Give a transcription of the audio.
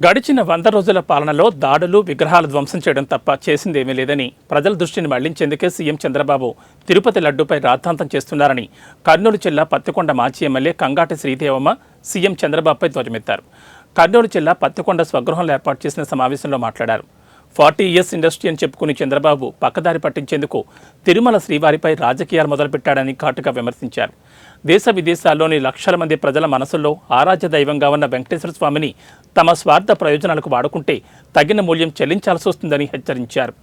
గడిచిన 100 రోజుల పాలనలో దాడులు, విగ్రహాలు ధ్వంసం చేయడం తప్ప చేసిందేమీ లేదని ప్రజల దృష్టిని మళ్లించేందుకే సీఎం చంద్రబాబు తిరుపతి లడ్డూపై రాద్ధాంతం చేస్తున్నారని కర్నూలు జిల్లా పత్తికొండ మాజీ ఎమ్మెల్యే కంగాటి శ్రీదేవమ్మ సీఎం చంద్రబాబుపై ధ్వజమెత్తారు. కర్నూలు జిల్లా పత్తికొండ స్వగృహంలో ఏర్పాటు చేసిన సమావేశంలో మాట్లాడారు. 40 ఇయర్స్ ఇండస్ట్రీ అని చెప్పుకుని చంద్రబాబు పక్కదారి పట్టించేందుకు తిరుమల శ్రీవారిపై రాజకీయాలు మొదలుపెట్టాడని ఘాటుగా విమర్శించారు. దేశ విదేశాల్లోని లక్షల మంది ప్రజల మనసుల్లో ఆరాధ్య దైవంగా ఉన్న వెంకటేశ్వర స్వామిని తమ స్వార్థ ప్రయోజనాలకు వాడుకుంటే తగిన మూల్యం చెల్లించాల్సి వస్తుందని హెచ్చరించారు.